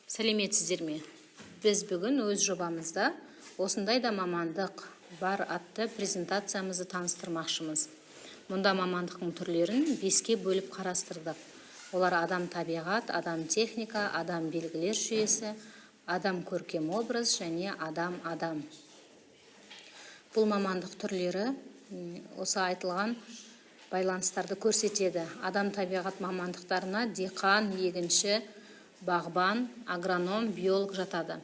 Сәлеметсіздер ме? Біз бүгін өз жобамызда осындай да мамандық бар атты презентациямызды таныстырмақшымыз. Мұнда мамандықтың түрлерін 5-ке бөліп қарастырдық. Олар адам табиғат, адам техника, адам белгілер жүйесі, адам көркем образ және адам. Бұл мамандық түрлері осы айтылған байланыстарды көрсетеді. Адам табиғат мамандықтарына диқан, егінші, бағбан, агроном, биолог жатады.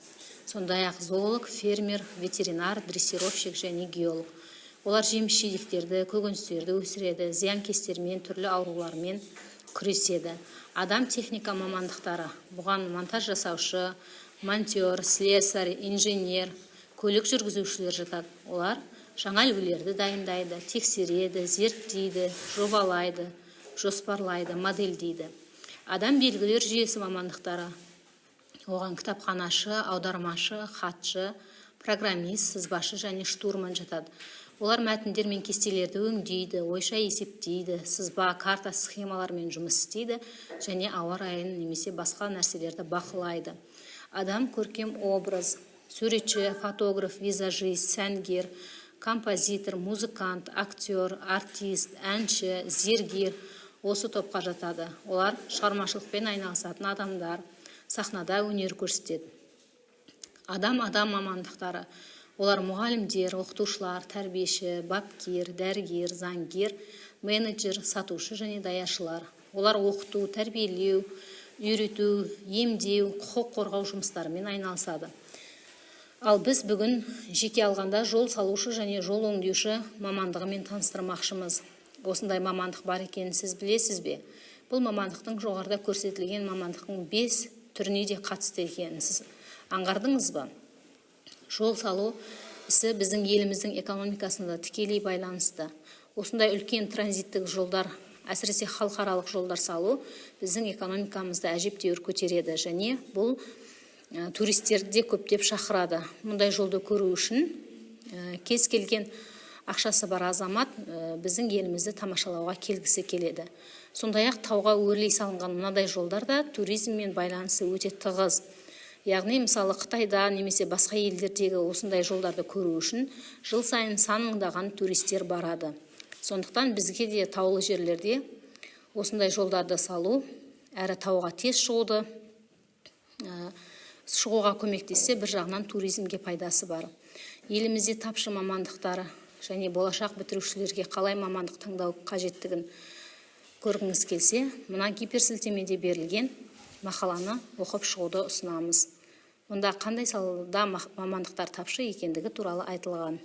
Сондай-ақ зоолог, фермер, ветеринар, дрессировщик және геолог. Олар жеміс-жидектерді, көкөністерді өсіреді, зиянкестермен, түрлі аурулармен күреседі. Адам техника мамандықтары. Бұған монтаж жасаушы, монтер, слесарь, инженер, көлік жүргізушілер жатады. Олар жаңа үлгілерді дайындайды, тексереді, зерттейді, жобалайды, жоспарлайды, модельдейді. Адам белгілер жүйесі мамандықтары. Оған кітапханашы, аудармашы, хатшы, программист, сызбашы және штурман жатады. Олар мәтіндер мен кестелерді өңдейді, ойша есептейді, сызба, карта, схемалармен жұмыс істейді және ауа райын немесе басқа нәрселерді бақылайды. Адам көркем образ, суретші, фотограф, визажист, сәнгер, композитор, музыкант, актер, артист, әнші, зергер осы топқа жатады. Олар шығармашылықпен айналысатын адамдар, сахнада өнер көрсетеді. Адам мамандықтары. Олар мұғалімдер, оқытушылар, тәрбиеші, бапкер, дәрігер, заңгер, менеджер, сатушы және даяшылар. Олар оқыту, тәрбиелеу, үйрету, емдеу, құқық қорғау жұмыстарымен айналысады. Ал біз бүгін жеке алғанда жол салушы және жол өңдеуші мамандығымен таныстырмақшымыз. Осындай мамандық бар екенін сіз білесіз бе? Бұл мамандықтың жоғарыда көрсетілген мамандықтың 5 түріне де қатысты екенін сіз аңғардыңыз ба? Жол салу ісі біздің еліміздің экономикасында тікелей байланысты. Осындай үлкен транзиттік жолдар, әсіресе халықаралық жолдар салу біздің экономикамызды әжептәуір көтереді және бұл туристерді де көптеп шақырады. Мұндай жолды көру үшін кез келген ақшасы бар азамат біздің елімізді тамашалауға келгісі келеді. Сондай-ақ тауға өрлей салынған мынадай жолдарда туризммен байланысы өте тығыз. Яғни мысалы Қытайда немесе басқа елдердегі осындай жолдарды көру үшін жыл сайын сан мыңдаған туристер барады. Сондықтан бізге де таулы жерлерде осындай жолдарды салу, әрі тауға тез шығуға көмектессе, бір жағынан туризмге пайдасы бар. Елімізде тапшы мамандықтары және болашақ бітірушілерге қалай мамандық таңдау қажеттігін көргіңіз келсе, мына гиперсілтемеде берілген мақаланы оқып шығуды ұсынамыз. Мұнда қандай салада мамандықтар тапшы екендігі туралы айтылған.